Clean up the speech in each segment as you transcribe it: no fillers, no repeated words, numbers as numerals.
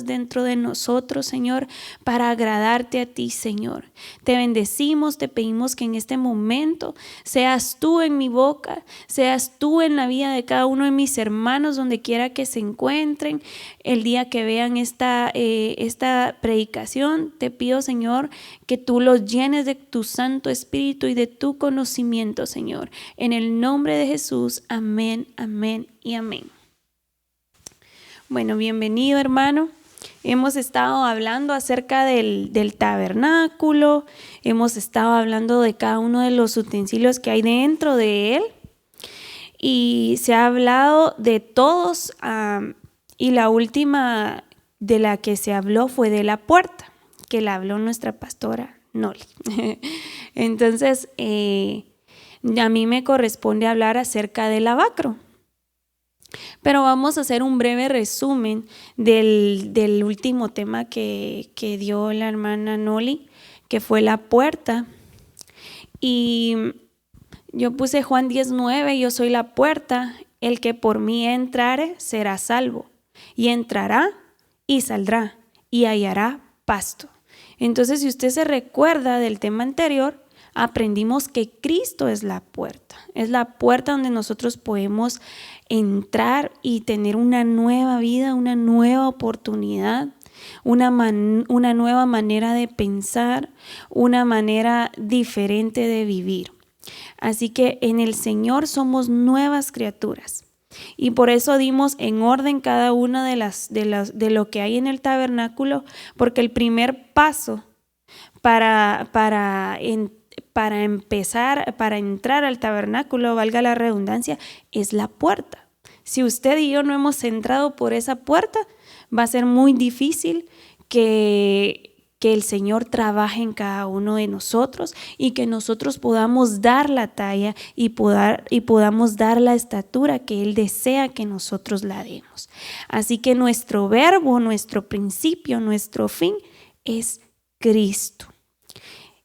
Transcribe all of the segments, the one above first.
dentro de nosotros, Señor, para agradarte a ti, Señor. Te bendecimos, te pedimos que en este momento seas tú en mi boca, seas tú en la vida de cada uno de mis hermanos, donde quiera que se encuentren. El día que vean esta predicación, te pido, Señor, que tú los llenes de tu Santo Espíritu y de tu conocimiento, Señor. En el nombre de Jesús, amén, amén y amén. Bueno, bienvenido, hermano. Hemos estado hablando acerca del tabernáculo, hemos estado hablando de cada uno de los utensilios que hay dentro de él y se ha hablado de todos y la última de la que se habló fue de la puerta, que la habló nuestra pastora Noli. Entonces, a mí me corresponde hablar acerca del lavacro. Pero vamos a hacer un breve resumen del último tema que dio la hermana Noli, que fue la puerta. Y yo puse Juan 10:9, yo soy la puerta, el que por mí entrare será salvo, y entrará y saldrá y hallará pasto. Entonces, si usted se recuerda del tema anterior, aprendimos que Cristo es la puerta donde nosotros podemos entrar y tener una nueva vida, una nueva oportunidad, una nueva manera de pensar, una manera diferente de vivir. Así que en el Señor somos nuevas criaturas. Y por eso dimos en orden cada una de lo que hay en el tabernáculo, porque el primer paso para entrar al tabernáculo, valga la redundancia, es la puerta. Si usted y yo no hemos entrado por esa puerta, va a ser muy difícil que el Señor trabaje en cada uno de nosotros y que nosotros podamos dar la talla y podamos dar la estatura que Él desea que nosotros la demos. Así que nuestro verbo, nuestro principio, nuestro fin es Cristo.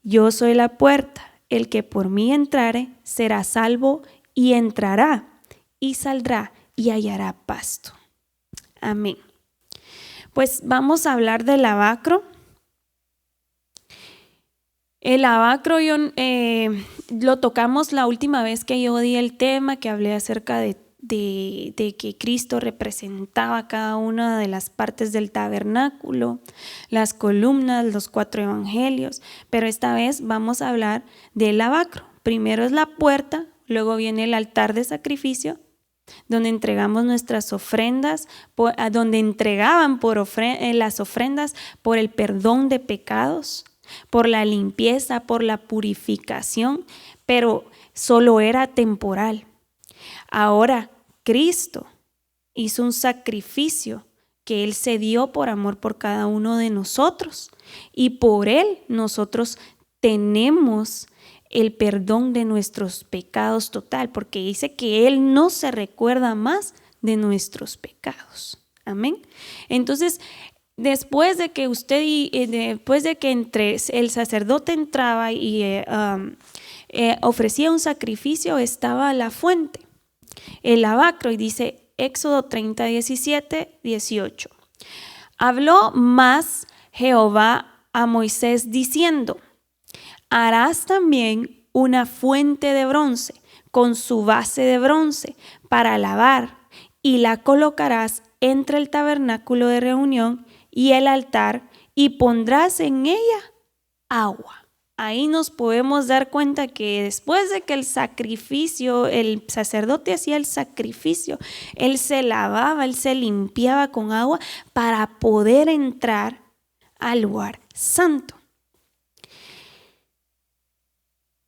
Yo soy la puerta, el que por mí entrare será salvo y entrará y saldrá y hallará pasto. Amén. Pues vamos a hablar del lavacro. El lavacro lo tocamos la última vez que yo di el tema, que hablé acerca de que Cristo representaba cada una de las partes del tabernáculo, las columnas, los 4 evangelios, pero esta vez vamos a hablar del lavacro. Primero es la puerta, luego viene el altar de sacrificio, donde entregamos nuestras ofrendas, donde entregaban las ofrendas por el perdón de pecados, por la limpieza, por la purificación, pero solo era temporal. Ahora Cristo hizo un sacrificio que Él se dio por amor por cada uno de nosotros, y por Él nosotros tenemos el perdón de nuestros pecados total, porque dice que Él no se recuerda más de nuestros pecados. Amén. Entonces, después de que el sacerdote entraba y ofrecía un sacrificio, estaba la fuente, el lavacro, y dice Éxodo 30, 17, 18. Habló más Jehová a Moisés diciendo: harás también una fuente de bronce con su base de bronce para lavar, y la colocarás entre el tabernáculo de reunión y el altar, y pondrás en ella agua. Ahí nos podemos dar cuenta que después de que el sacerdote hacía el sacrificio, él se lavaba, él se limpiaba con agua para poder entrar al lugar santo.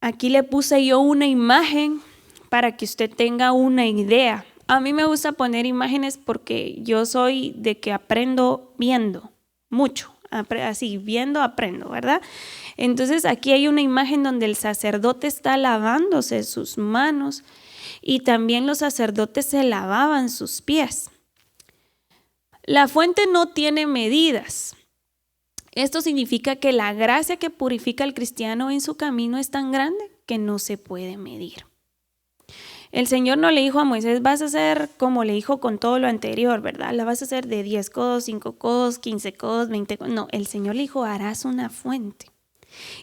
Aquí le puse yo una imagen para que usted tenga una idea. A mí me gusta poner imágenes porque yo soy de que aprendo viendo mucho. Así, viendo aprendo, ¿verdad? Entonces aquí hay una imagen donde el sacerdote está lavándose sus manos y también los sacerdotes se lavaban sus pies. La fuente no tiene medidas. Esto significa que la gracia que purifica al cristiano en su camino es tan grande que no se puede medir. El Señor no le dijo a Moisés, vas a hacer como le dijo con todo lo anterior, ¿verdad? La vas a hacer de 10 codos, 5 codos, 15 codos, 20 codos. No, el Señor le dijo, harás una fuente.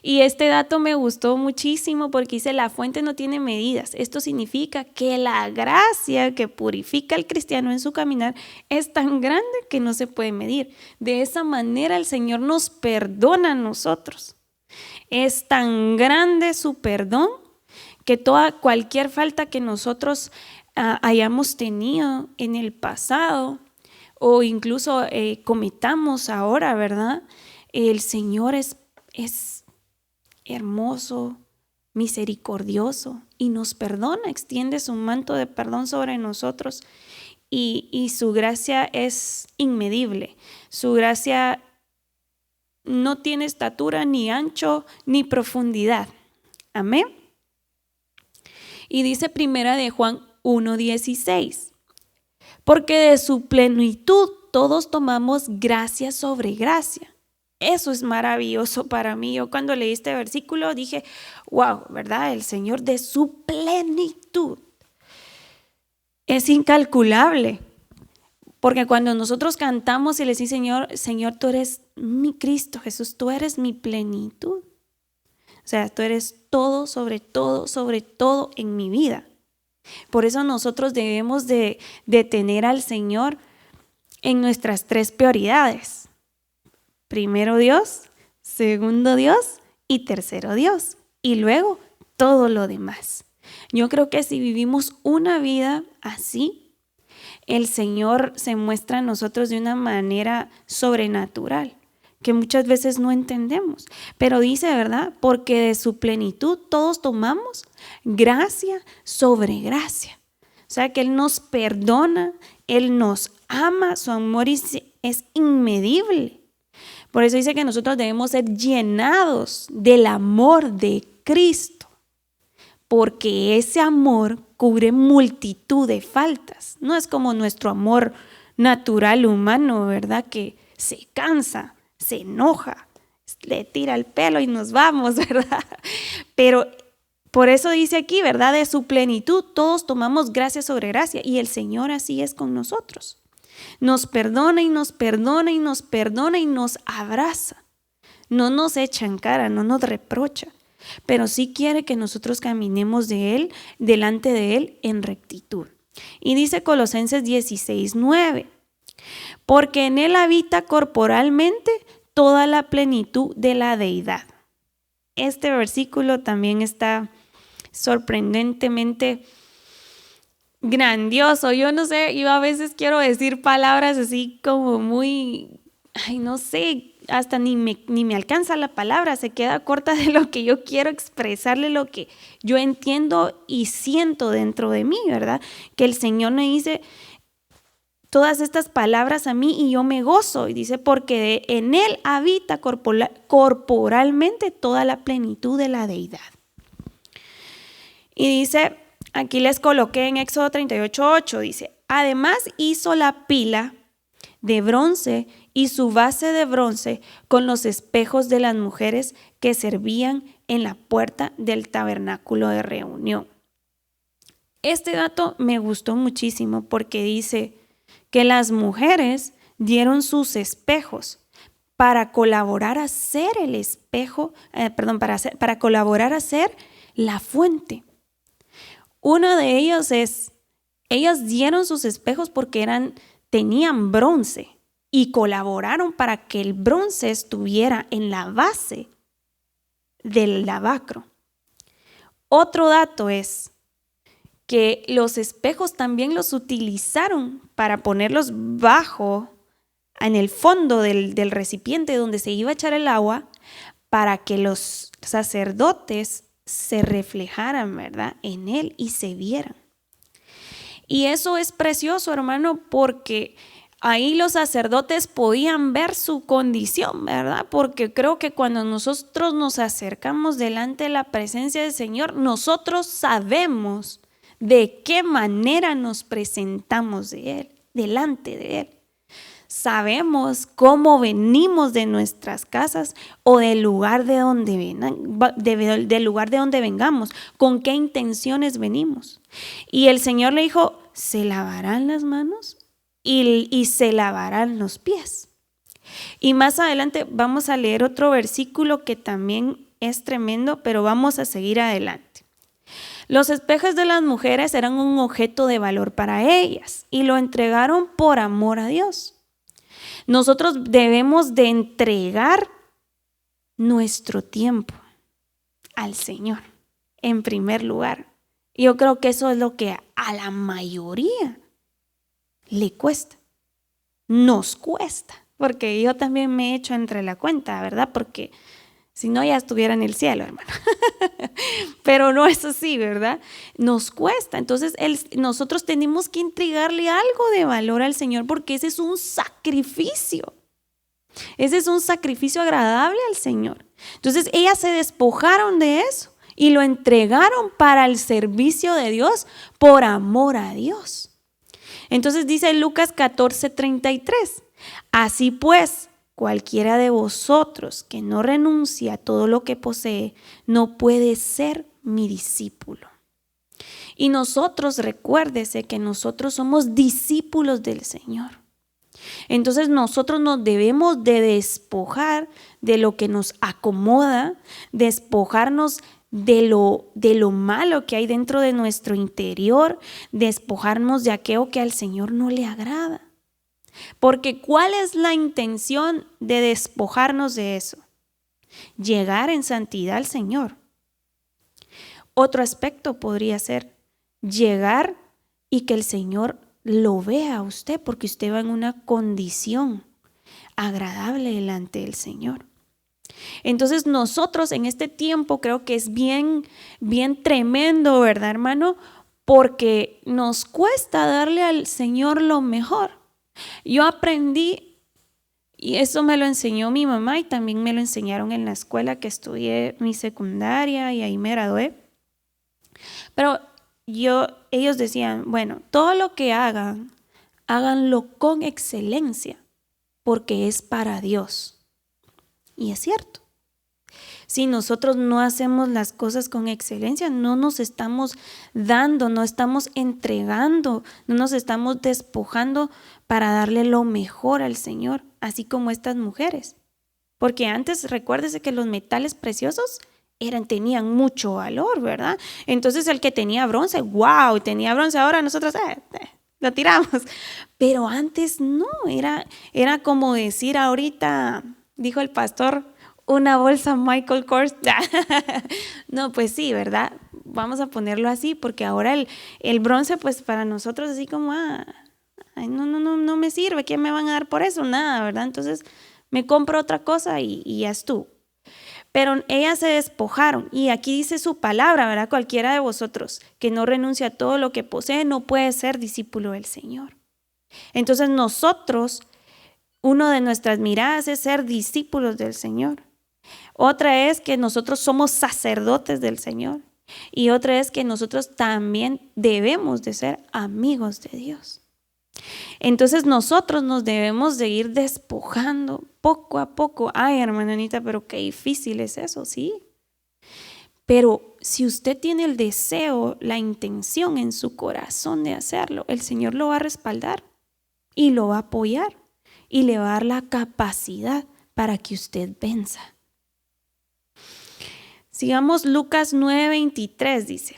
Y este dato me gustó muchísimo porque dice, la fuente no tiene medidas. Esto significa que la gracia que purifica al cristiano en su caminar es tan grande que no se puede medir. De esa manera el Señor nos perdona a nosotros. Es tan grande su perdón que cualquier falta que nosotros hayamos tenido en el pasado o incluso cometamos ahora, ¿verdad? El Señor es hermoso, misericordioso y nos perdona, extiende su manto de perdón sobre nosotros y su gracia es inmedible. Su gracia no tiene estatura, ni ancho, ni profundidad. Amén. Y dice primera de Juan 1:16, porque de su plenitud todos tomamos gracia sobre gracia. Eso es maravilloso para mí. Yo cuando leí este versículo dije, wow, ¿verdad? El Señor de su plenitud es incalculable. Porque cuando nosotros cantamos y le decimos, Señor, tú eres mi Cristo, Jesús, tú eres mi plenitud. O sea, tú eres todo, sobre todo en mi vida. Por eso nosotros debemos de tener al Señor en nuestras 3 prioridades. Primero Dios, segundo Dios y tercero Dios. Y luego todo lo demás. Yo creo que si vivimos una vida así, el Señor se muestra a nosotros de una manera sobrenatural, que muchas veces no entendemos. Pero dice, ¿verdad? Porque de su plenitud todos tomamos gracia sobre gracia. O sea que Él nos perdona, Él nos ama, su amor es inmedible. Por eso dice que nosotros debemos ser llenados del amor de Cristo, porque ese amor cubre multitud de faltas. No es como nuestro amor natural humano, ¿verdad? Que se cansa, se enoja, le tira el pelo y nos vamos, ¿verdad? Pero por eso dice aquí, ¿verdad? De su plenitud todos tomamos gracia sobre gracia y el Señor así es con nosotros. Nos perdona y nos perdona y nos perdona y nos abraza. No nos echa en cara, no nos reprocha, pero sí quiere que nosotros caminemos delante de Él en rectitud. Y dice Colosenses 16:9, porque en Él habita corporalmente toda la plenitud de la deidad. Este versículo también está sorprendentemente grandioso. Yo no sé, yo a veces quiero decir palabras así como muy, no sé, hasta ni me alcanza la palabra, se queda corta de lo que yo quiero expresarle, lo que yo entiendo y siento dentro de mí, ¿verdad? Que el Señor me dice todas estas palabras a mí y yo me gozo. Y dice, porque en Él habita corporalmente toda la plenitud de la deidad. Y dice, aquí les coloqué en Éxodo 38:8, dice, además hizo la pila de bronce y su base de bronce con los espejos de las mujeres que servían en la puerta del tabernáculo de reunión. Este dato me gustó muchísimo porque dice que las mujeres dieron sus espejos para colaborar a hacer el espejo, para colaborar a hacer la fuente. Uno de ellos ellas dieron sus espejos porque tenían bronce y colaboraron para que el bronce estuviera en la base del lavacro. Otro dato es que los espejos también los utilizaron para ponerlos en el fondo del recipiente donde se iba a echar el agua, para que los sacerdotes se reflejaran, ¿verdad?, en él y se vieran. Y eso es precioso, hermano, porque ahí los sacerdotes podían ver su condición, ¿verdad? Porque creo que cuando nosotros nos acercamos delante de la presencia del Señor, nosotros sabemos de qué manera nos presentamos delante de Él. sabemos cómo venimos de nuestras casas o del lugar de donde del lugar de donde vengamos, con qué intenciones venimos. Y el Señor le dijo, se lavarán las manos y se lavarán los pies. Y más adelante vamos a leer otro versículo que también es tremendo, pero vamos a seguir adelante. Los espejos de las mujeres eran un objeto de valor para ellas y lo entregaron por amor a Dios. Nosotros debemos de entregar nuestro tiempo al Señor en primer lugar. Yo creo que eso es lo que a la mayoría le cuesta, nos cuesta, porque yo también me he hecho entre la cuenta, ¿verdad? Porque si no ya estuviera en el cielo, hermano. Pero no es así, ¿verdad? Nos cuesta. Entonces nosotros tenemos que entregarle algo de valor al Señor porque ese es un sacrificio. Ese es un sacrificio agradable al Señor. Entonces ellas se despojaron de eso y lo entregaron para el servicio de Dios por amor a Dios. Entonces dice Lucas 14:33, así pues, cualquiera de vosotros que no renuncie a todo lo que posee, no puede ser mi discípulo. Y nosotros, recuérdese que nosotros somos discípulos del Señor. Entonces nosotros nos debemos de despojar de lo que nos acomoda, despojarnos de lo malo que hay dentro de nuestro interior, despojarnos de aquello que al Señor no le agrada. Porque ¿cuál es la intención de despojarnos de eso? Llegar en santidad al Señor. Otro aspecto podría ser llegar y que el Señor lo vea a usted, porque usted va en una condición agradable delante del Señor. Entonces nosotros en este tiempo creo que es bien tremendo, ¿verdad, hermano? Porque nos cuesta darle al Señor lo mejor. Yo aprendí, y eso me lo enseñó mi mamá y también me lo enseñaron en la escuela que estudié mi secundaria y ahí me gradué. Pero ellos decían, bueno, todo lo que hagan, háganlo con excelencia, porque es para Dios. Y es cierto. Si nosotros no hacemos las cosas con excelencia, no nos estamos dando, no estamos entregando, no nos estamos despojando para darle lo mejor al Señor, así como estas mujeres. Porque antes, recuérdese que los metales preciosos tenían mucho valor, ¿verdad? Entonces el que tenía bronce, wow, tenía bronce, ahora nosotros lo tiramos. Pero antes no, era como decir ahorita, dijo el pastor, una bolsa Michael Kors. No, pues sí, ¿verdad? Vamos a ponerlo así, porque ahora el bronce, pues para nosotros así como, no me sirve, ¿qué me van a dar por eso? Nada, ¿verdad? Entonces me compro otra cosa y ya estuvo. Pero ellas se despojaron y aquí dice su palabra, ¿verdad? Cualquiera de vosotros que no renuncia a todo lo que posee no puede ser discípulo del Señor. Entonces nosotros, una de nuestras miradas es ser discípulos del Señor. Otra es que nosotros somos sacerdotes del Señor. Y otra es que nosotros también debemos de ser amigos de Dios. Entonces nosotros nos debemos de ir despojando poco a poco. Ay, hermana Anita, pero qué difícil es eso, ¿sí? Pero si usted tiene el deseo, la intención en su corazón de hacerlo, el Señor lo va a respaldar y lo va a apoyar y le va a dar la capacidad para que usted venza. Sigamos Lucas 9:23, dice.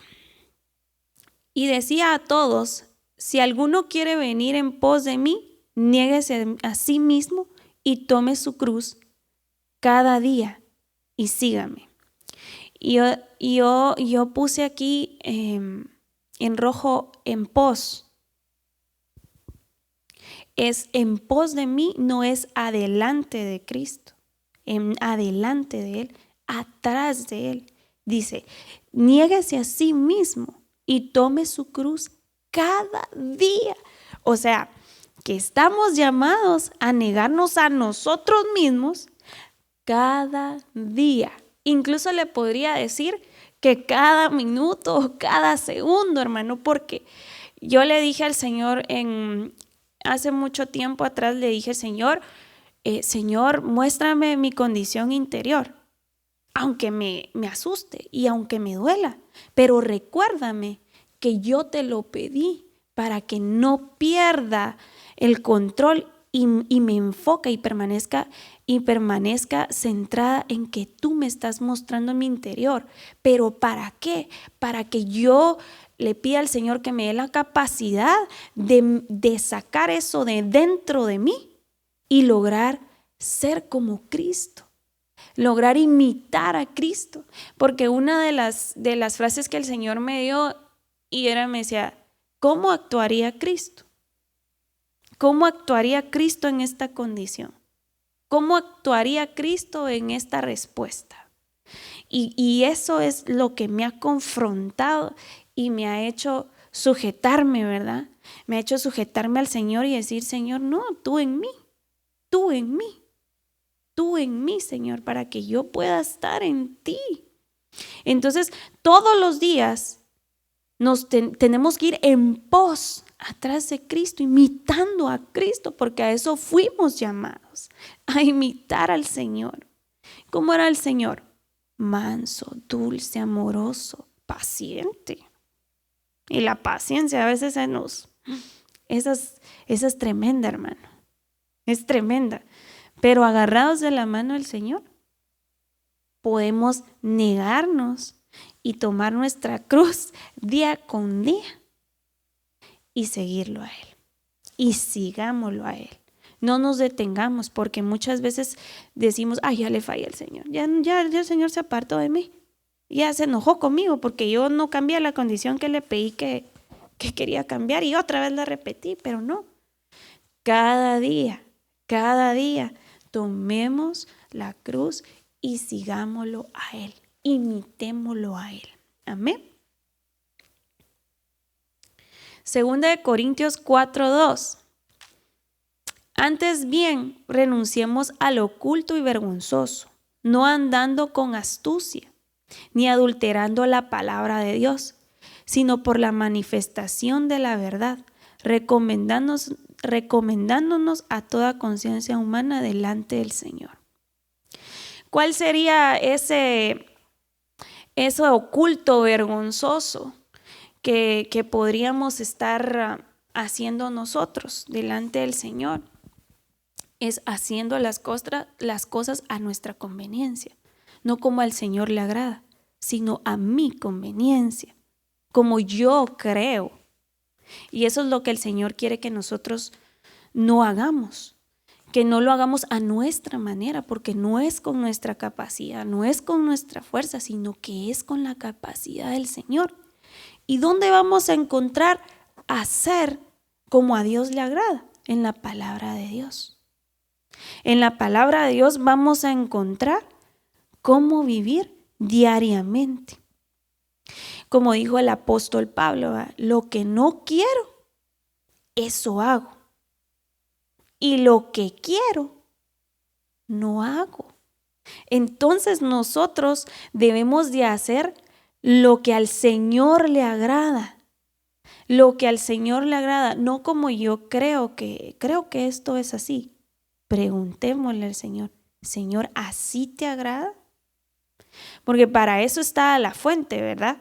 Y decía a todos, si alguno quiere venir en pos de mí, niéguese a sí mismo y tome su cruz cada día y sígame. Y yo puse aquí en rojo en pos. Es en pos de mí, no es adelante de Cristo, adelante de Él, atrás de Él. Dice, niéguese a sí mismo y tome su cruz cada día. O sea, que estamos llamados a negarnos a nosotros mismos cada día. Incluso le podría decir que cada minuto, cada segundo, hermano, porque yo le dije al Señor hace mucho tiempo atrás le dije, Señor, muéstrame mi condición interior, aunque me asuste y aunque me duela, pero recuérdame que yo te lo pedí para que no pierda el control y me enfoque y permanezca centrada en que tú me estás mostrando mi interior. ¿Pero para qué? Para que yo le pida al Señor que me dé la capacidad de sacar eso de dentro de mí y lograr ser como Cristo, lograr imitar a Cristo. Porque una de las frases que el Señor me dio me decía, ¿cómo actuaría Cristo? ¿Cómo actuaría Cristo en esta condición? ¿Cómo actuaría Cristo en esta respuesta? Y eso es lo que me ha confrontado y me ha hecho sujetarme, ¿verdad? Me ha hecho sujetarme al Señor y decir, Señor, no, tú en mí, Señor, para que yo pueda estar en ti. Entonces, todos los días tenemos que ir en pos atrás de Cristo, imitando a Cristo, porque a eso fuimos llamados, a imitar al Señor. ¿Cómo era el Señor? Manso, dulce, amoroso, paciente. Y la paciencia a veces esa es tremenda, hermano. Es tremenda. Pero agarrados de la mano del Señor, podemos negarnos y tomar nuestra cruz día con día y seguirlo a Él. Y sigámoslo a Él. No nos detengamos, porque muchas veces decimos, ya le fallé al Señor. Ya el Señor se apartó de mí. Ya se enojó conmigo porque yo no cambié la condición que le pedí que quería cambiar y otra vez la repetí, pero no. Cada día, tomemos la cruz y sigámoslo a Él. Imitémoslo a Él. Amén. Segunda de Corintios 4:2. Antes bien, renunciemos al oculto y vergonzoso, no andando con astucia, ni adulterando la palabra de Dios, sino por la manifestación de la verdad, recomendándonos a toda conciencia humana delante del Señor. ¿Cuál sería ese oculto vergonzoso que podríamos estar haciendo nosotros delante del Señor? Es haciendo las cosas a nuestra conveniencia, no como al Señor le agrada, sino a mi conveniencia, como yo creo. Y eso es lo que el Señor quiere que nosotros no hagamos, que no lo hagamos a nuestra manera, porque no es con nuestra capacidad, no es con nuestra fuerza, sino que es con la capacidad del Señor. ¿Y dónde vamos a encontrar hacer como a Dios le agrada? En la palabra de Dios. En la palabra de Dios vamos a encontrar cómo vivir diariamente. Como dijo el apóstol Pablo, lo que no quiero, eso hago. Y lo que quiero, no hago. Entonces nosotros debemos de hacer lo que al Señor le agrada. Lo que al Señor le agrada, no como yo creo que esto es así. Preguntémosle al Señor, Señor, ¿así te agrada? Porque para eso está la fuente, ¿verdad?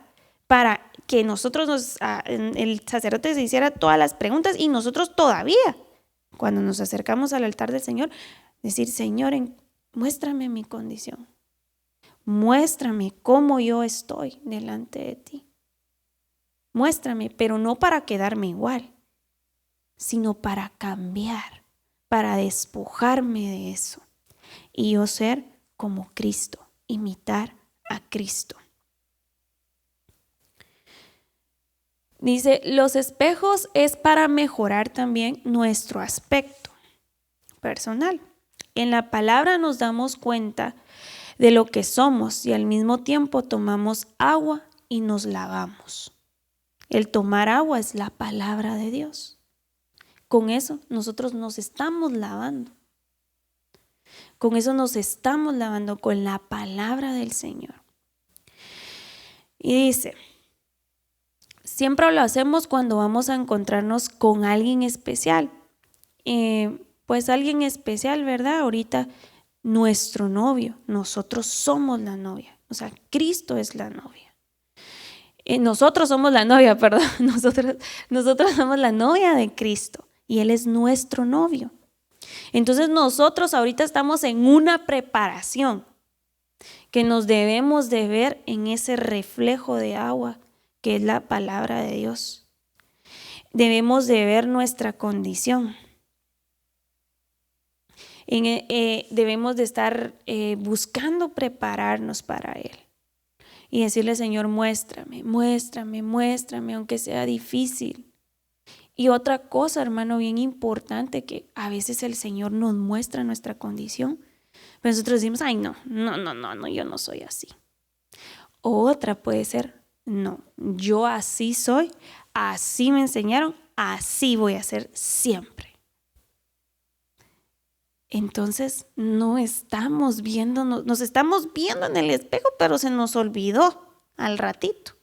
Para que nosotros el sacerdote se hiciera todas las preguntas y nosotros todavía, cuando nos acercamos al altar del Señor, decir, Señor, muéstrame mi condición. Muéstrame cómo yo estoy delante de ti. Muéstrame, pero no para quedarme igual, sino para cambiar, para despojarme de eso y yo ser como Cristo, imitar a Cristo. Dice, los espejos es para mejorar también nuestro aspecto personal. En la palabra nos damos cuenta de lo que somos y al mismo tiempo tomamos agua y nos lavamos. El tomar agua es la palabra de Dios. Con eso nosotros nos estamos lavando. Con eso nos estamos lavando, con la palabra del Señor. Y dice, siempre lo hacemos cuando vamos a encontrarnos con alguien especial pues alguien especial, ¿verdad? Ahorita nuestro novio, nosotros somos la novia, o sea, Cristo es la novia. Nosotros somos la novia, perdón, nosotros somos la novia de Cristo y Él es nuestro novio. Entonces nosotros ahorita estamos en una preparación que nos debemos de ver en ese reflejo de agua que es la palabra de Dios. Debemos de ver nuestra condición. Debemos de estar buscando prepararnos para Él y decirle: Señor, muéstrame, aunque sea difícil. Y otra cosa, hermano, bien importante, que a veces el Señor nos muestra nuestra condición, pero nosotros decimos: ay, no, yo no soy así. Otra puede ser: no, yo así soy, así me enseñaron, así voy a ser siempre. Entonces no estamos viendo, nos estamos viendo en el espejo, pero se nos olvidó al ratito.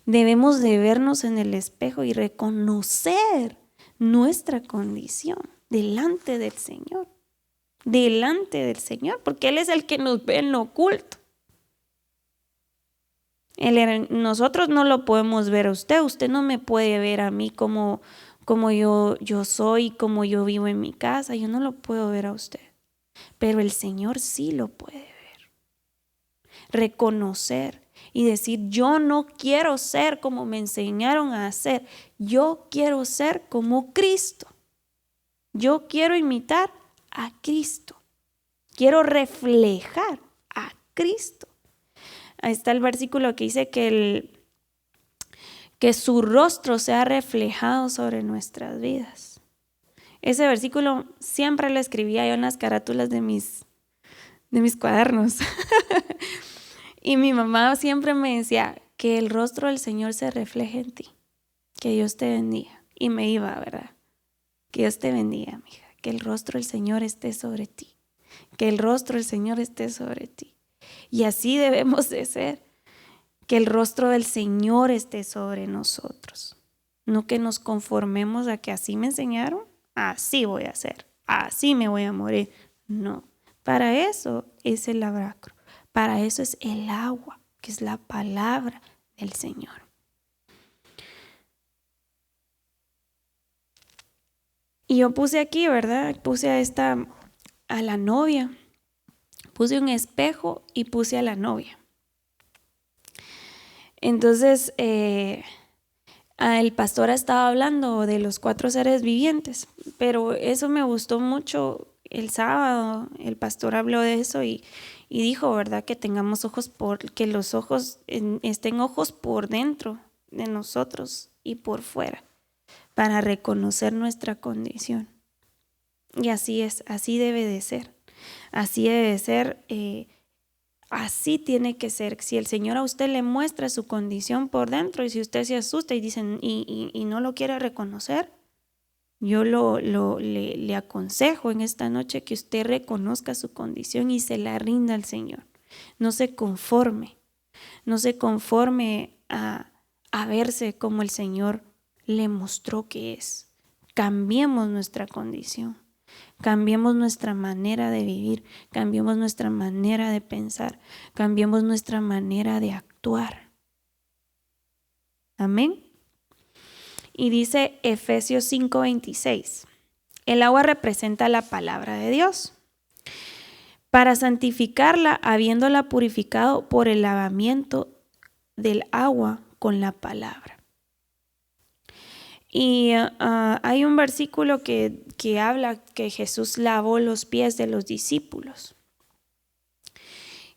Debemos de vernos en el espejo y reconocer nuestra condición delante del Señor. Delante del Señor, porque Él es el que nos ve en lo oculto. Nosotros no lo podemos ver a usted. Usted no me puede ver a mí como yo soy, como yo vivo en mi casa. Yo no lo puedo ver a usted, pero el Señor sí lo puede ver. Reconocer y decir: yo no quiero ser como me enseñaron a hacer, yo quiero ser como Cristo. Yo quiero imitar a Cristo, quiero reflejar a Cristo. Ahí está el versículo que dice que su rostro sea reflejado sobre nuestras vidas. Ese versículo siempre lo escribía yo en las carátulas de mis cuadernos. Y mi mamá siempre me decía: que el rostro del Señor se refleje en ti, que Dios te bendiga. Y me iba, ¿verdad? Que Dios te bendiga, mija, que el rostro del Señor esté sobre ti, que el rostro del Señor esté sobre ti. Y así debemos de ser, que el rostro del Señor esté sobre nosotros. No que nos conformemos a que así me enseñaron, así voy a hacer, así me voy a morir. No, para eso es el lavacro, para eso es el agua, que es la palabra del Señor. Y yo puse aquí, ¿verdad? Puse a la novia, puse un espejo y puse a la novia. Entonces, el pastor estaba hablando de los 4 seres vivientes, pero eso me gustó mucho. El sábado el pastor habló de eso y dijo, ¿verdad? Que tengamos ojos que los ojos estén ojos por dentro de nosotros y por fuera, para reconocer nuestra condición. Y así es, así debe de ser. Así debe de ser, así tiene que ser. Si el Señor a usted le muestra su condición por dentro y si usted se asusta y dice y no lo quiere reconocer, yo le aconsejo en esta noche que usted reconozca su condición y se la rinda al Señor. No se conforme a verse como el Señor le mostró que es. Cambiemos nuestra condición, cambiemos nuestra manera de vivir, cambiemos nuestra manera de pensar, cambiemos nuestra manera de actuar. Amén. Y dice Efesios 5:26, el agua representa la palabra de Dios, para santificarla habiéndola purificado por el lavamiento del agua con la palabra. Y hay un versículo que habla que Jesús lavó los pies de los discípulos.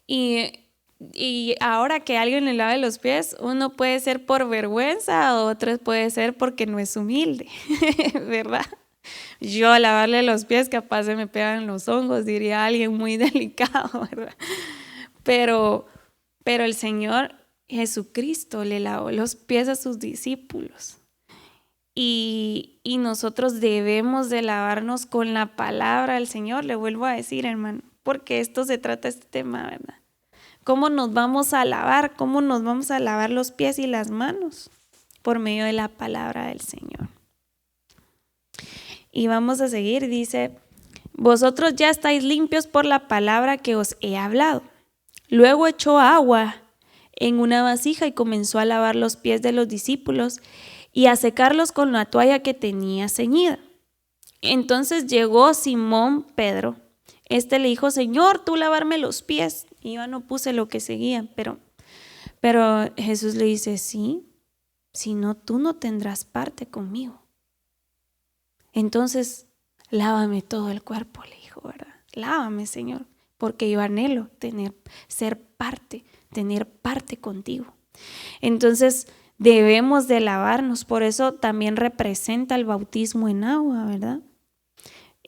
Y ahora que alguien le lave los pies, uno puede ser por vergüenza, otro puede ser porque no es humilde, ¿verdad? Yo a lavarle los pies capaz se me pegan los hongos, diría alguien muy delicado, ¿verdad? Pero el Señor Jesucristo le lavó los pies a sus discípulos. Y nosotros debemos de lavarnos con la palabra del Señor, le vuelvo a decir, hermano, porque esto se trata este tema, ¿verdad? ¿Cómo nos vamos a lavar? ¿Cómo nos vamos a lavar los pies y las manos? Por medio de la palabra del Señor. Y vamos a seguir, dice, vosotros ya estáis limpios por la palabra que os he hablado. Luego echó agua en una vasija y comenzó a lavar los pies de los discípulos y a secarlos con la toalla que tenía ceñida. Entonces llegó Simón Pedro. Este le dijo, Señor, tú lavarme los pies. Y yo no puse lo que seguía, pero Jesús le dice, sí, si no, tú no tendrás parte conmigo. Entonces, lávame todo el cuerpo, le dijo, ¿verdad? Lávame, Señor, porque yo anhelo tener parte contigo. Entonces, debemos de lavarnos, por eso también representa el bautismo en agua, ¿verdad?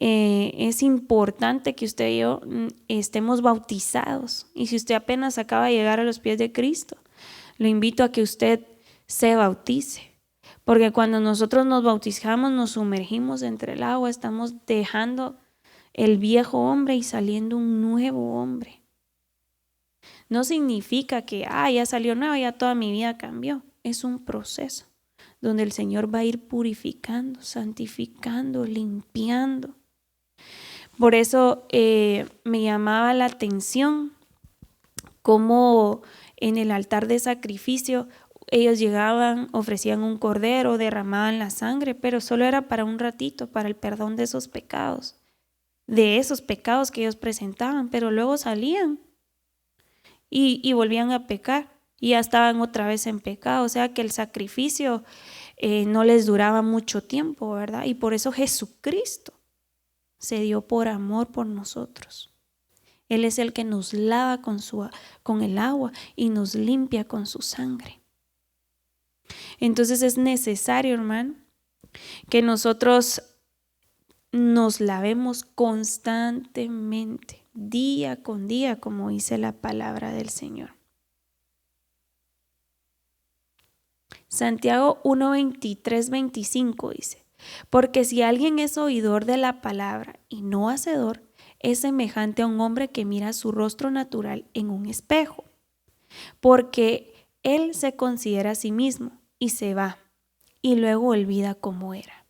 Es importante que usted y yo estemos bautizados. Y si usted apenas acaba de llegar a los pies de Cristo, lo invito a que usted se bautice. Porque cuando nosotros nos bautizamos, nos sumergimos entre el agua, estamos dejando el viejo hombre y saliendo un nuevo hombre. No significa que ya salió nuevo, ya toda mi vida cambió. Es un proceso donde el Señor va a ir purificando, santificando, limpiando. Por eso me llamaba la atención cómo en el altar de sacrificio ellos llegaban, ofrecían un cordero, derramaban la sangre, pero solo era para un ratito, para el perdón de esos pecados que ellos presentaban, pero luego salían y volvían a pecar y ya estaban otra vez en pecado. O sea que el sacrificio no les duraba mucho tiempo, ¿verdad? Y por eso Jesucristo se dio por amor por nosotros. Él es el que nos lava con el agua y nos limpia con su sangre. Entonces es necesario, hermano, que nosotros nos lavemos constantemente, día con día, como dice la palabra del Señor. Santiago 1:23-25 dice, porque si alguien es oidor de la palabra y no hacedor, es semejante a un hombre que mira su rostro natural en un espejo, porque él se considera a sí mismo y se va, y luego olvida cómo era.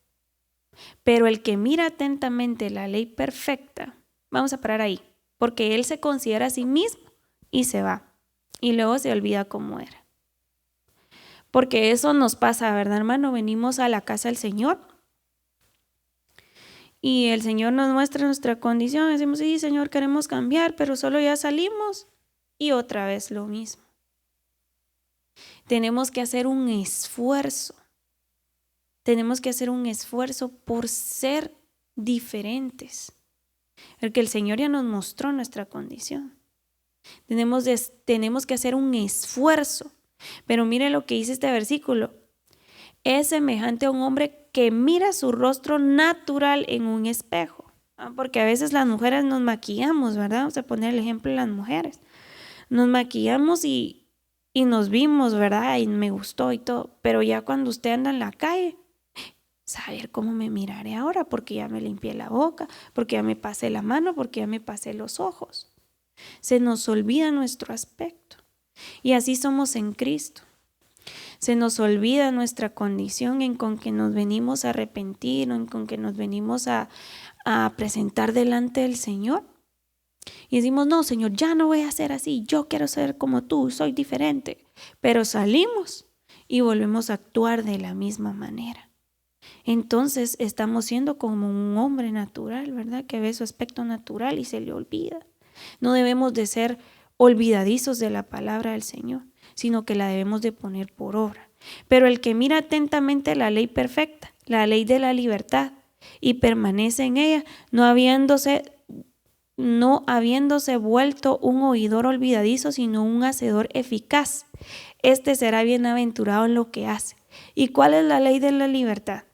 Pero el que mira atentamente la ley perfecta, vamos a parar ahí, porque él se considera a sí mismo y se va, y luego se olvida cómo era. Porque eso nos pasa, ¿verdad, hermano? Venimos a la casa del Señor y el Señor nos muestra nuestra condición. Decimos, sí, Señor, queremos cambiar, pero solo ya salimos y otra vez lo mismo. Tenemos que hacer un esfuerzo. Tenemos que hacer un esfuerzo por ser diferentes. Porque el Señor ya nos mostró nuestra condición. Tenemos que hacer un esfuerzo. Pero mire lo que dice este versículo. Es semejante a un hombre que mira su rostro natural en un espejo. Porque a veces las mujeres nos maquillamos, ¿verdad? Vamos a poner el ejemplo de las mujeres. Nos maquillamos y nos vimos, ¿verdad? Y me gustó y todo. Pero ya cuando usted anda en la calle, saber cómo me miraré ahora, porque ya me limpié la boca, porque ya me pasé la mano, porque ya me pasé los ojos. Se nos olvida nuestro aspecto. Y así somos en Cristo. Se nos olvida nuestra condición en con que nos venimos a arrepentir, o en con que nos venimos a presentar delante del Señor. Y decimos, no, Señor, ya no voy a ser así, yo quiero ser como tú, soy diferente. Pero salimos y volvemos a actuar de la misma manera. Entonces estamos siendo como un hombre natural, ¿verdad? Que ve su aspecto natural y se le olvida. No debemos de ser olvidadizos de la palabra del Señor, sino que la debemos de poner por obra. Pero el que mira atentamente la ley perfecta, la ley de la libertad, y permanece en ella, no habiéndose vuelto un oidor olvidadizo, sino un hacedor eficaz, este será bienaventurado en lo que hace. ¿Y cuál es la ley de la libertad?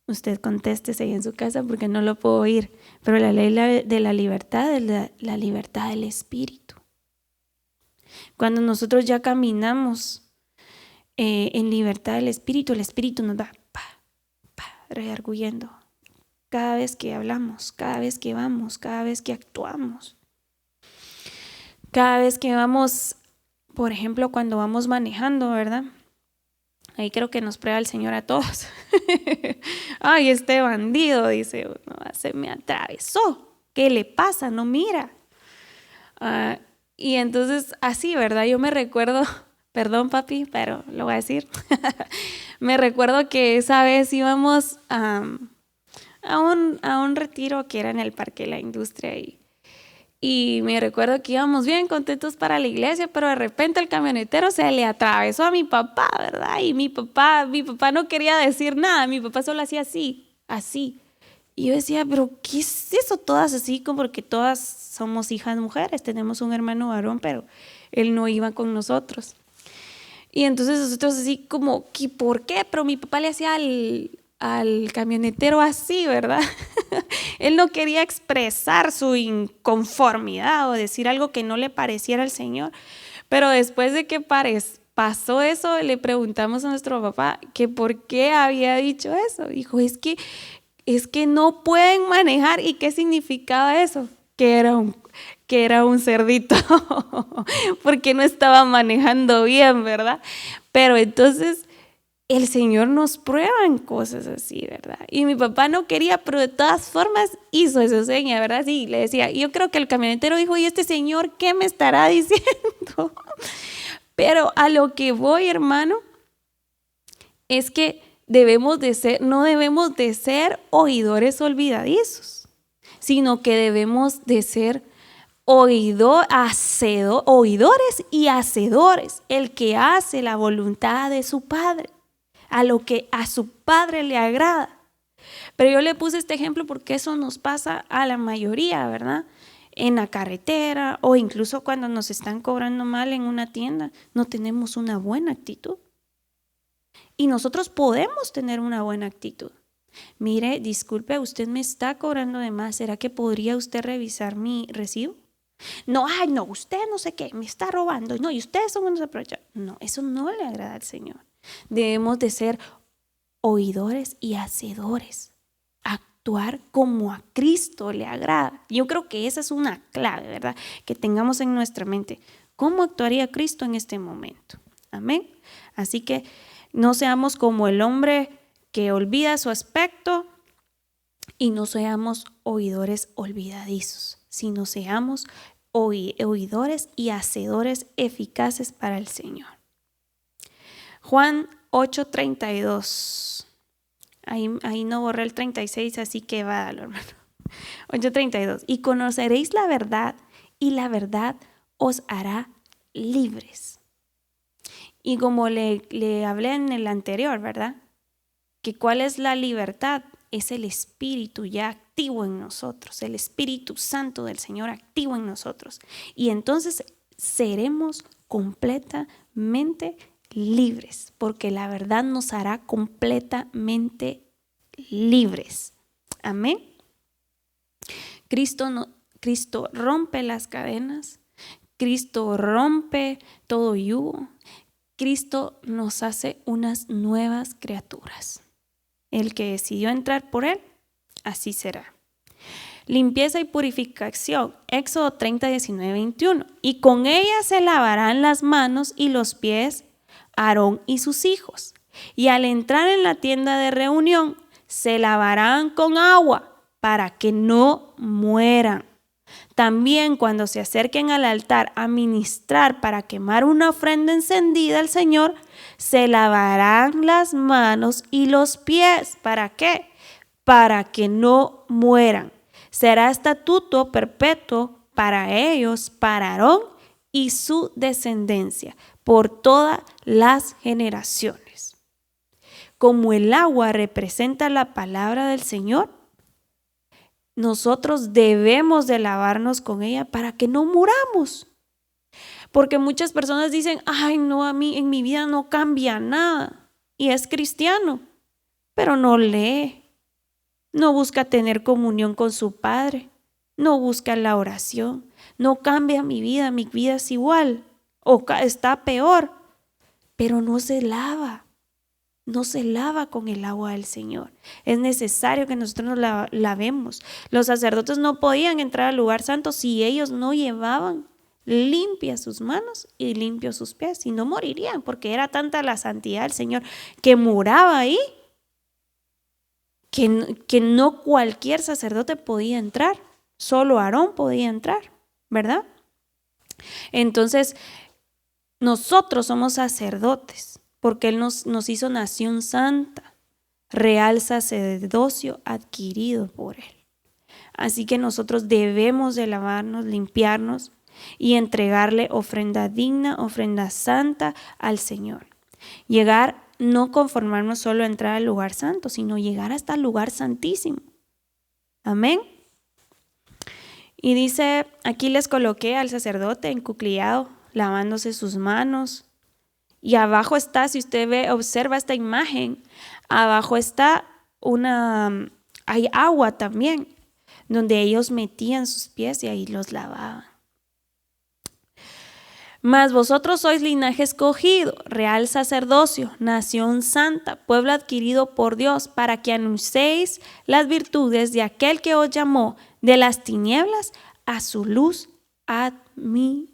Usted contéstese ahí en su casa porque no lo puedo oír. Pero la ley de la libertad es la libertad del espíritu. Cuando nosotros ya caminamos en libertad del espíritu, el espíritu nos va redarguyendo. Cada vez que hablamos, cada vez que vamos, cada vez que actuamos. Cada vez que vamos, por ejemplo, cuando vamos manejando, ¿verdad? Ahí creo que nos prueba el Señor a todos. Ay, este bandido, dice uno, se me atravesó. ¿Qué le pasa? No mira. Y entonces así, ¿verdad? Yo me recuerdo, perdón papi, pero lo voy a decir. Me recuerdo que esa vez íbamos a un retiro que era en el Parque de la Industria y me recuerdo que íbamos bien contentos para la iglesia, pero de repente el camionetero se le atravesó a mi papá, ¿verdad? Y mi papá no quería decir nada, mi papá solo hacía así. Y yo decía, pero ¿qué es eso? Todas así, como porque todas somos hijas mujeres, tenemos un hermano varón, pero él no iba con nosotros. Y entonces nosotros así como, ¿por qué? Pero mi papá le hacía al camionetero así, ¿verdad? Él no quería expresar su inconformidad o decir algo que no le pareciera al Señor. Pero después de que pasó eso, le preguntamos a nuestro papá que por qué había dicho eso. Dijo, es que no pueden manejar. ¿Y qué significaba eso? Que era un cerdito, porque no estaba manejando bien, ¿verdad? Pero entonces el Señor nos prueba en cosas así, ¿verdad? Y mi papá no quería, pero de todas formas hizo esa seña, ¿verdad? Sí, le decía, yo creo que el camionetero dijo, ¿y este señor qué me estará diciendo? Pero a lo que voy, hermano, es que no debemos de ser oidores olvidadizos, sino que debemos de ser oidores y hacedores, el que hace la voluntad de su Padre, a lo que a su Padre le agrada. Pero yo le puse este ejemplo porque eso nos pasa a la mayoría, ¿verdad? En la carretera o incluso cuando nos están cobrando mal en una tienda, no tenemos una buena actitud. Y nosotros podemos tener una buena actitud. Mire, disculpe, usted me está cobrando de más. ¿Será que podría usted revisar mi recibo? No, usted no sé qué, me está robando. No, y ustedes son unos aprovechados. No, eso no le agrada al Señor. Debemos de ser oidores y hacedores. Actuar como a Cristo le agrada. Yo creo que esa es una clave, ¿verdad? Que tengamos en nuestra mente. ¿Cómo actuaría Cristo en este momento? Amén. Así que no seamos como el hombre que olvida su aspecto y no seamos oidores olvidadizos, sino seamos oidores y hacedores eficaces para el Señor. Juan 8:32. Ahí no borré el 36, así que va a darlo, hermano. 8:32. Y conoceréis la verdad, y la verdad os hará libres. Y como le hablé en el anterior, ¿verdad? Que cuál es la libertad, es el Espíritu ya activo en nosotros, el Espíritu Santo del Señor activo en nosotros. Y entonces seremos completamente libres, porque la verdad nos hará completamente libres. Amén. Cristo rompe las cadenas, Cristo rompe todo yugo, Cristo nos hace unas nuevas criaturas. El que decidió entrar por Él, así será. Limpieza y purificación, Éxodo 30, 19, 21. Y con ella se lavarán las manos y los pies Aarón y sus hijos. Y al entrar en la tienda de reunión, se lavarán con agua para que no mueran. También cuando se acerquen al altar a ministrar para quemar una ofrenda encendida al Señor, se lavarán las manos y los pies. ¿Para qué? Para que no mueran. Será estatuto perpetuo para ellos, para Aarón y su descendencia, por todas las generaciones. Como el agua representa la palabra del Señor, nosotros debemos de lavarnos con ella para que no muramos. Porque muchas personas dicen, no, a mí en mi vida no cambia nada. Y es cristiano, pero no lee, no busca tener comunión con su Padre, no busca la oración, no cambia mi vida es igual o está peor, pero no se lava con el agua del Señor. Es necesario que nosotros nos lavemos. Los sacerdotes no podían entrar al lugar santo si ellos no llevaban limpia sus manos y limpió sus pies, y no morirían, porque era tanta la santidad del Señor que moraba ahí, que no cualquier sacerdote podía entrar, solo Aarón podía entrar, ¿verdad? Entonces, nosotros somos sacerdotes, porque Él nos hizo nación santa, real sacerdocio adquirido por Él. Así que nosotros debemos de lavarnos, limpiarnos y entregarle ofrenda digna, ofrenda santa al Señor. Llegar, no conformarnos solo a entrar al lugar santo, sino llegar hasta el lugar santísimo. Amén. Y dice, aquí les coloqué al sacerdote encuclillado, lavándose sus manos. Y abajo está, si usted ve, observa esta imagen, abajo está hay agua también, donde ellos metían sus pies y ahí los lavaban. Mas vosotros sois linaje escogido, real sacerdocio, nación santa, pueblo adquirido por Dios, para que anunciéis las virtudes de aquel que os llamó de las tinieblas a su luz admirable.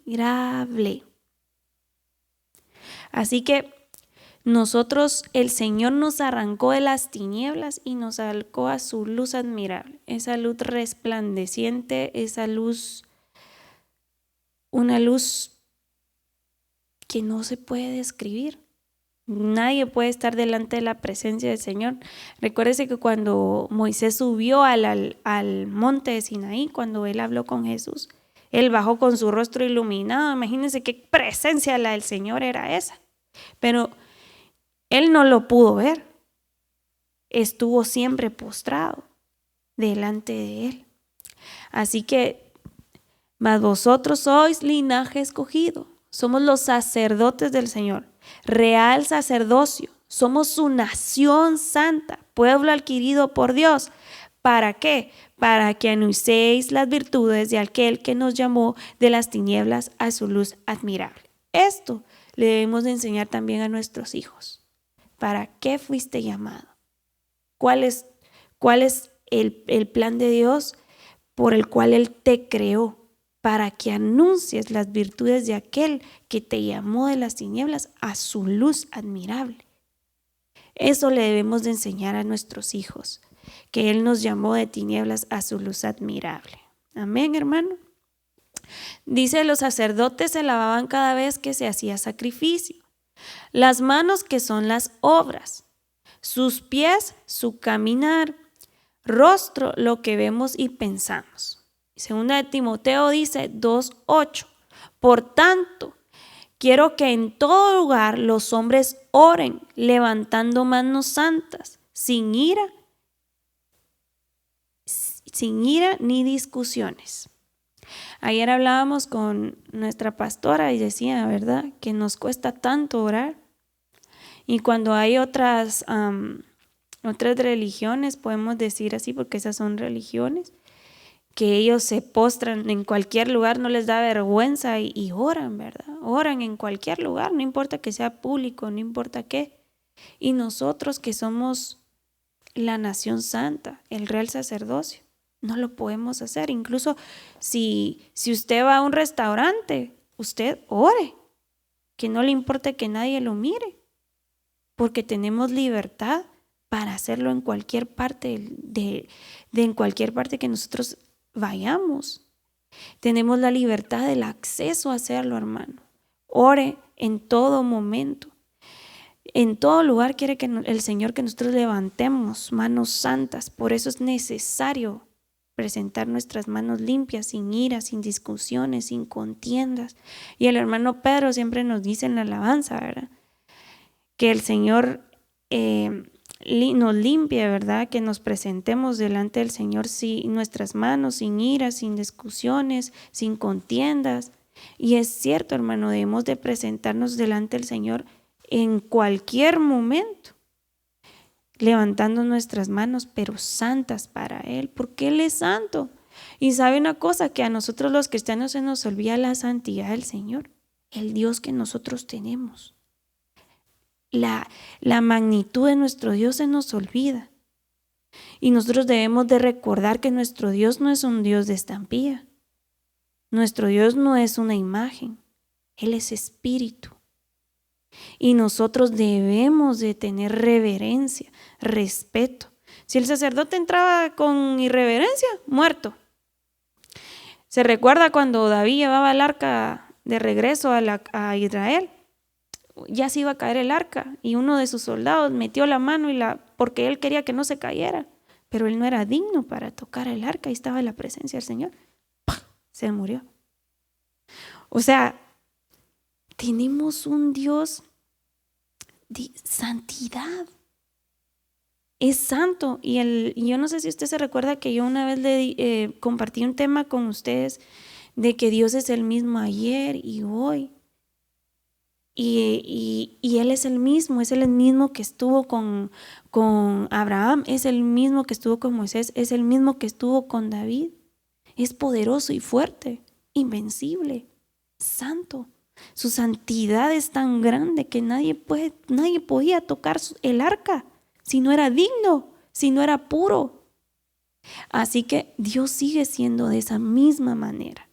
Así que nosotros, el Señor nos arrancó de las tinieblas y nos sacó a su luz admirable, esa luz resplandeciente, esa luz, una luz que no se puede describir. Nadie puede estar delante de la presencia del Señor. Recuérdese que cuando Moisés subió al monte de Sinaí, cuando él habló con Jesús, él bajó con su rostro iluminado. Imagínense qué presencia la del Señor era esa. Pero él no lo pudo ver. Estuvo siempre postrado delante de él. Así que, mas vosotros sois linaje escogido. Somos los sacerdotes del Señor, real sacerdocio. Somos su nación santa, pueblo adquirido por Dios. ¿Para qué? Para que anunciéis las virtudes de aquel que nos llamó de las tinieblas a su luz admirable. Esto le debemos de enseñar también a nuestros hijos. ¿Para qué fuiste llamado? ¿Cuál es el plan de Dios por el cual Él te creó? Para que anuncies las virtudes de aquel que te llamó de las tinieblas a su luz admirable. Eso le debemos de enseñar a nuestros hijos, que Él nos llamó de tinieblas a su luz admirable. Amén, hermano. Dice, los sacerdotes se lavaban cada vez que se hacía sacrificio. Las manos, que son las obras, sus pies, su caminar, rostro, lo que vemos y pensamos. Segunda de Timoteo dice 2:8. Por tanto, quiero que en todo lugar los hombres oren, levantando manos santas, sin ira ni discusiones. Ayer hablábamos con nuestra pastora y decía, ¿verdad?, que nos cuesta tanto orar. Y cuando hay otras religiones, podemos decir así, porque esas son religiones, que ellos se postran en cualquier lugar, no les da vergüenza y oran, ¿verdad? Oran en cualquier lugar, no importa que sea público, no importa qué. Y nosotros, que somos la nación santa, el real sacerdocio, no lo podemos hacer. Incluso si usted va a un restaurante, usted ore, que no le importe que nadie lo mire, porque tenemos libertad para hacerlo en cualquier parte en cualquier parte que nosotros vayamos. Tenemos la libertad del acceso a hacerlo, hermano. Ore en todo momento. En todo lugar quiere que el Señor que nosotros levantemos manos santas. Por eso es necesario presentar nuestras manos limpias, sin ira, sin discusiones, sin contiendas. Y el hermano Pedro siempre nos dice en la alabanza, ¿verdad?, que el Señor nos limpie, ¿verdad?, que nos presentemos delante del Señor sin nuestras manos, sin ira, sin discusiones, sin contiendas. Y es cierto, hermano, debemos de presentarnos delante del Señor en cualquier momento, levantando nuestras manos, pero santas para Él, porque Él es santo. Y sabe una cosa, que a nosotros los cristianos se nos olvida la santidad del Señor, el Dios que nosotros tenemos. La magnitud de nuestro Dios se nos olvida. Y nosotros debemos de recordar que nuestro Dios no es un Dios de estampilla. Nuestro Dios no es una imagen, Él es espíritu. Y nosotros debemos de tener reverencia, respeto. Si el sacerdote entraba con irreverencia, muerto. Se recuerda cuando David llevaba el arca de regreso a Israel. Ya se iba a caer el arca y uno de sus soldados metió la mano porque él quería que no se cayera, pero él no era digno para tocar el arca y estaba en la presencia del Señor. ¡Pah! Se murió. O sea, tenemos un Dios de santidad. Es santo. Y yo no sé si usted se recuerda que yo una vez le compartí un tema con ustedes de que Dios es el mismo ayer y hoy. Y Él es el mismo que estuvo con Abraham, es el mismo que estuvo con Moisés, es el mismo que estuvo con David. Es poderoso y fuerte, invencible, santo. Su santidad es tan grande que nadie podía tocar el arca si no era digno, si no era puro. Así que Dios sigue siendo de esa misma manera.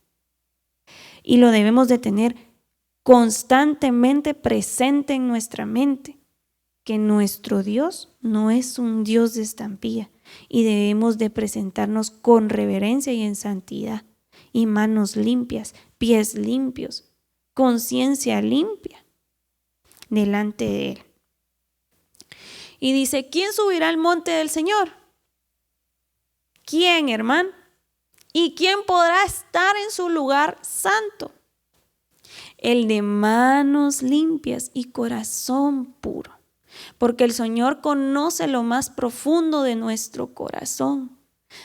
Y lo debemos de tener constantemente presente en nuestra mente, que nuestro Dios no es un Dios de estampilla y debemos de presentarnos con reverencia y en santidad, y manos limpias, pies limpios, conciencia limpia delante de Él. Y dice, ¿quién subirá al monte del Señor? ¿Quién, hermano? ¿Y quién podrá estar en su lugar santo? El de manos limpias y corazón puro, porque el Señor conoce lo más profundo de nuestro corazón,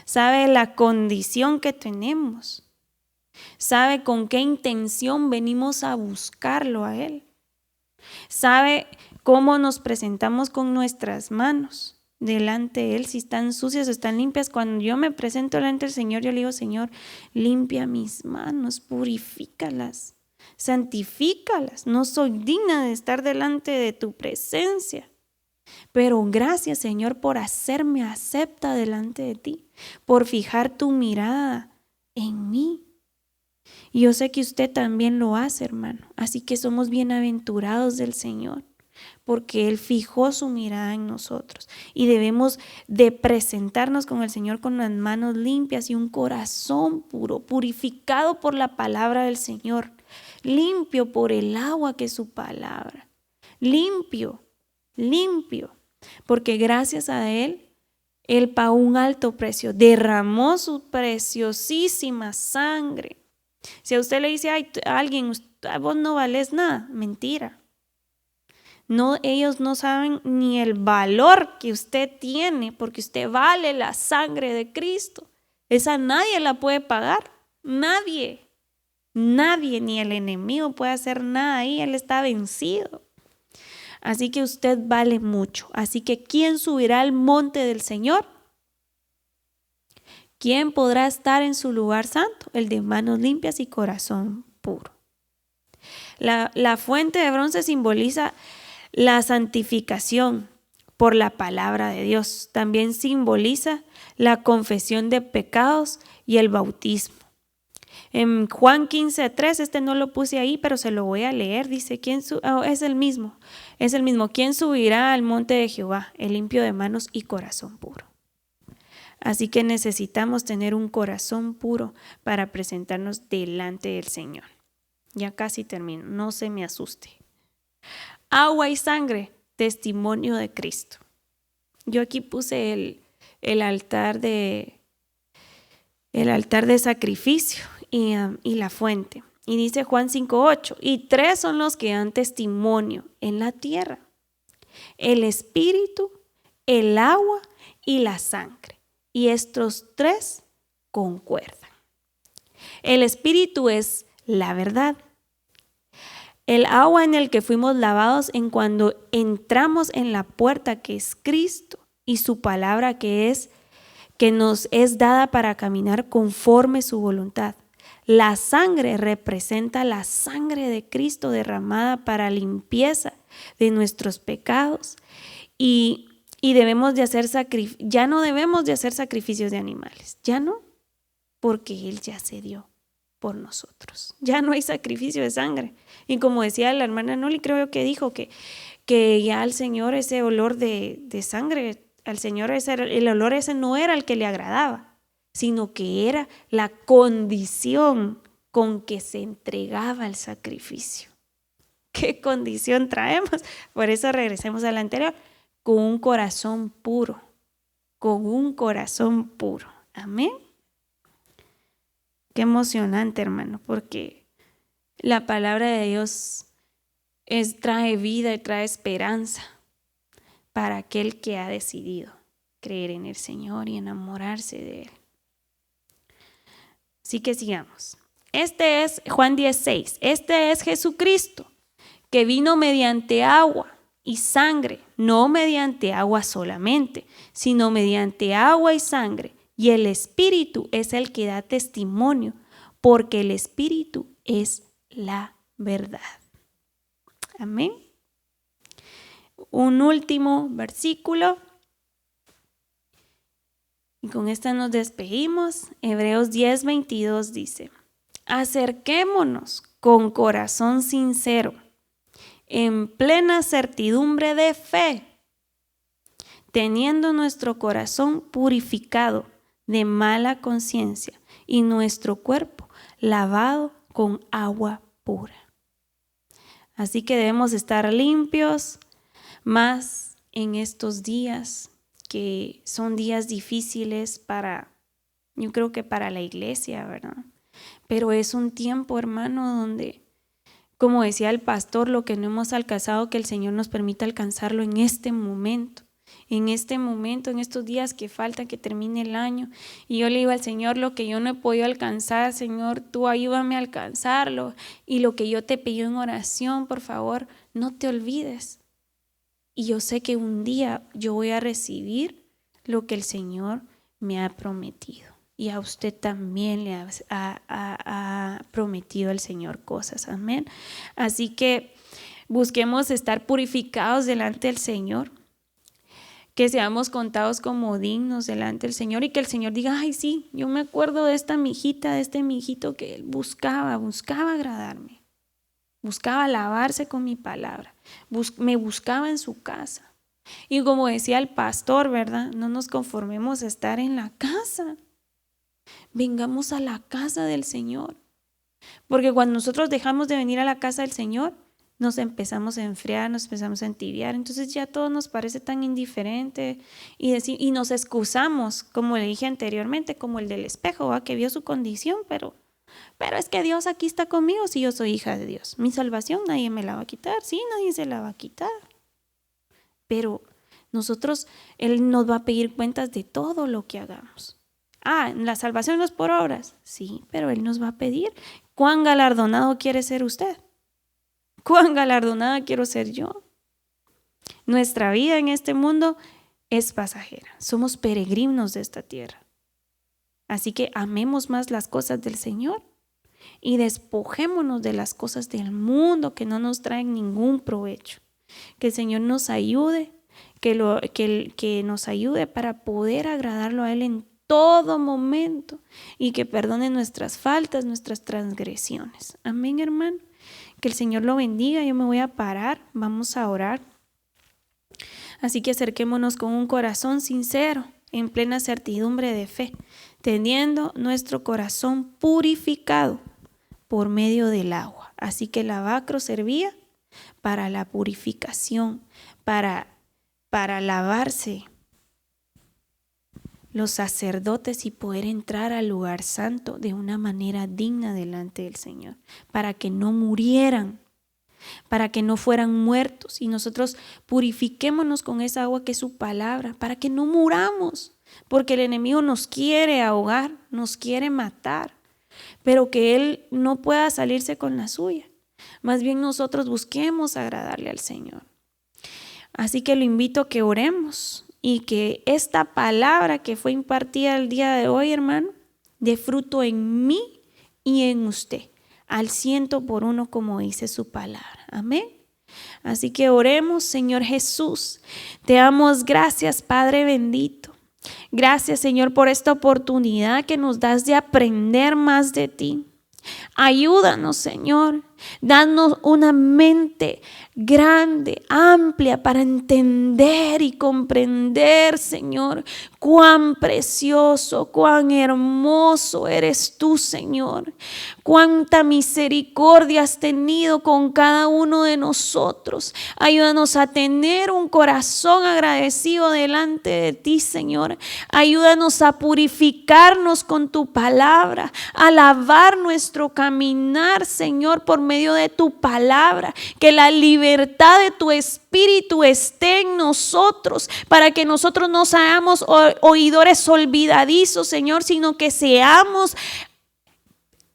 sabe la condición que tenemos, sabe con qué intención venimos a buscarlo a Él, sabe cómo nos presentamos con nuestras manos delante de Él, si están sucias o están limpias. Cuando yo me presento delante del Señor, yo le digo, Señor, limpia mis manos, purifícalas, santifícalas. No soy digna de estar delante de tu presencia, pero gracias, Señor, por hacerme acepta delante de ti, por fijar tu mirada en mí. Y yo sé que usted también lo hace, hermano. Así que somos bienaventurados del Señor, porque Él fijó su mirada en nosotros. Y debemos de presentarnos con el Señor con las manos limpias y un corazón puro, purificado por la palabra del Señor, limpio por el agua que es su palabra, limpio, porque gracias a Él pagó un alto precio, derramó su preciosísima sangre. Si a usted le dice a alguien, vos no vales nada, mentira. No, ellos no saben ni el valor que usted tiene, porque usted vale la sangre de Cristo. Esa nadie la puede pagar, nadie, ni el enemigo puede hacer nada ahí, Él está vencido. Así que usted vale mucho. Así que ¿quién subirá al monte del Señor? ¿Quién podrá estar en su lugar santo? El de manos limpias y corazón puro. La fuente de bronce simboliza la santificación por la palabra de Dios. También simboliza la confesión de pecados y el bautismo. En Juan 15:3, no lo puse ahí, pero se lo voy a leer. Dice, es el mismo. ¿Quién subirá al monte de Jehová? El limpio de manos y corazón puro. Así que necesitamos tener un corazón puro para presentarnos delante del Señor. Ya casi termino, no se me asuste. Agua y sangre, testimonio de Cristo. Yo aquí puse el altar de sacrificio y la fuente. Y dice Juan 5:8, y 3 son los que dan testimonio en la tierra: el espíritu, el agua y la sangre. Y estos 3 concuerdan. El espíritu es la verdad. El agua en el que fuimos lavados en cuando entramos en la puerta, que es Cristo, y su palabra que nos es dada para caminar conforme su voluntad. La sangre representa la sangre de Cristo derramada para limpieza de nuestros pecados, y debemos de hacer ya no debemos de hacer sacrificios de animales, ya no, porque Él ya se dio. por nosotros. Ya no hay sacrificio de sangre. Y como decía la hermana Noli, creo que dijo que ya al Señor ese olor de sangre, al Señor el olor ese no era el que le agradaba, sino que era la condición con que se entregaba el sacrificio. ¿Qué condición traemos? Por eso regresemos a la anterior, con un corazón puro, con un corazón puro. Amén. Qué emocionante, hermano, porque la palabra de Dios trae vida y trae esperanza para aquel que ha decidido creer en el Señor y enamorarse de Él. Así que sigamos. Este es Juan 10:6. Este es Jesucristo, que vino mediante agua y sangre, no mediante agua solamente, sino mediante agua y sangre. Y el Espíritu es el que da testimonio, porque el Espíritu es la verdad. Amén. Un último versículo. Y con esta nos despedimos. Hebreos 10:22 dice: acerquémonos con corazón sincero, en plena certidumbre de fe, teniendo nuestro corazón purificado de mala conciencia y nuestro cuerpo lavado con agua pura. Así que debemos estar limpios, más en estos días que son días difíciles yo creo que para la iglesia, ¿verdad? Pero es un tiempo, hermano, donde, como decía el pastor, lo que no hemos alcanzado, que el Señor nos permita alcanzarlo en este momento, en estos días que faltan que termine el año. Y yo le digo al Señor, lo que yo no he podido alcanzar, Señor, tú ayúdame a alcanzarlo. Y lo que yo te pedí en oración, por favor, no te olvides. Y yo sé que un día yo voy a recibir lo que el Señor me ha prometido. Y a usted también le ha prometido el Señor cosas. Amén. Así que busquemos estar purificados delante del Señor. Que seamos contados como dignos delante del Señor y que el Señor diga, ay sí, yo me acuerdo de esta mijita, de este mijito que él buscaba agradarme, buscaba alabarse con mi palabra, me buscaba en su casa. Y como decía el pastor, ¿verdad? No nos conformemos a estar en la casa, vengamos a la casa del Señor, porque cuando nosotros dejamos de venir a la casa del Señor, nos empezamos a enfriar, nos empezamos a entibiar, entonces ya todo nos parece tan indiferente y nos excusamos, como le dije anteriormente, como el del espejo, ¿va? Que vio su condición, pero es que Dios aquí está conmigo si yo soy hija de Dios. Mi salvación nadie me la va a quitar, sí, nadie se la va a quitar. Pero nosotros, Él nos va a pedir cuentas de todo lo que hagamos. La salvación no es por obras, sí, pero Él nos va a pedir. ¿Cuán galardonado quiere ser usted? ¿Cuán galardonada quiero ser yo? Nuestra vida en este mundo es pasajera. Somos peregrinos de esta tierra. Así que amemos más las cosas del Señor y despojémonos de las cosas del mundo que no nos traen ningún provecho. Que el Señor nos ayude, que nos ayude para poder agradarlo a Él en todo momento y que perdone nuestras faltas, nuestras transgresiones. Amén, hermano. Que el Señor lo bendiga. Yo me voy a parar, vamos a orar. Así que acerquémonos con un corazón sincero, en plena certidumbre de fe, teniendo nuestro corazón purificado por medio del agua. Así que el lavacro servía para la purificación, para lavarse los sacerdotes y poder entrar al lugar santo de una manera digna delante del Señor, para que no murieran, para que no fueran muertos, y nosotros purifiquémonos con esa agua que es su palabra, para que no muramos, porque el enemigo nos quiere ahogar, nos quiere matar, pero que él no pueda salirse con la suya. Más bien nosotros busquemos agradarle al Señor. Así que lo invito a que oremos y que esta palabra que fue impartida el día de hoy, hermano, dé fruto en mí y en usted, al 100%, como dice su palabra. Amén. Así que oremos. Señor Jesús, te damos gracias, Padre bendito. Gracias, Señor, por esta oportunidad que nos das de aprender más de ti. Ayúdanos, Señor. Danos una mente grande, amplia, para entender y comprender, Señor, cuán precioso, cuán hermoso eres tú, Señor. Cuánta misericordia has tenido con cada uno de nosotros. Ayúdanos a tener un corazón agradecido delante de ti, Señor. Ayúdanos a purificarnos con tu palabra, a lavar nuestro caminar, Señor, por medio de tu palabra. Que la libertad de tu Espíritu esté en nosotros, para que nosotros no seamos oidores olvidadizos, Señor, sino que seamos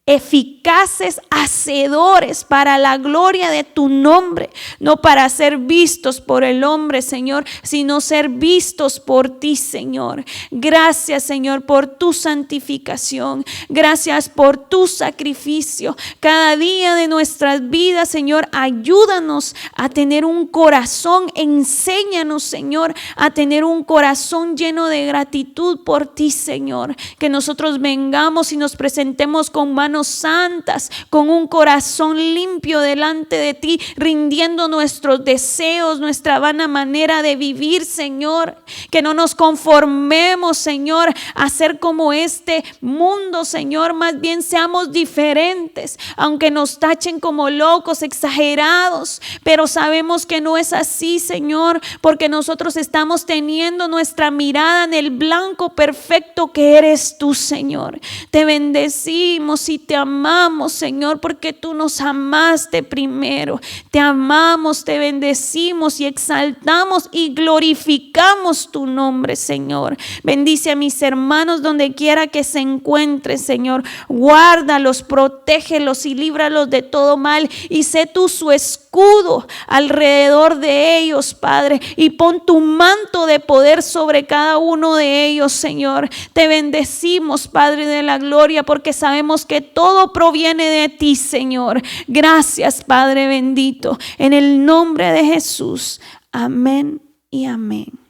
eficaces hacedores para la gloria de tu nombre, no para ser vistos por el hombre, Señor, sino ser vistos por ti, Señor. Gracias, Señor, por tu santificación. Gracias por tu sacrificio. Cada día de nuestras vidas, Señor, ayúdanos a tener un corazón, enséñanos, Señor, a tener un corazón lleno de gratitud por ti, Señor. Que nosotros vengamos y nos presentemos con manos santas, con un corazón limpio delante de ti, rindiendo nuestros deseos, nuestra vana manera de vivir, Señor. Que no nos conformemos, Señor, a ser como este mundo, Señor. Más bien seamos diferentes, aunque nos tachen como locos, exagerados, pero sabemos que no es así, Señor, porque nosotros estamos teniendo nuestra mirada en el blanco perfecto que eres tú, Señor. Te bendecimos y te amamos, Señor, porque tú nos amaste primero. Te amamos, te bendecimos y exaltamos y glorificamos tu nombre, Señor. Bendice a mis hermanos donde quiera que se encuentren, Señor. Guárdalos, protégelos y líbralos de todo mal, y sé tú su escudo alrededor de ellos, Padre, y pon tu manto de poder sobre cada uno de ellos, Señor. Te bendecimos, Padre de la gloria, porque sabemos que todo proviene de ti, Señor. Gracias, Padre bendito, en el nombre de Jesús. Amén y amén.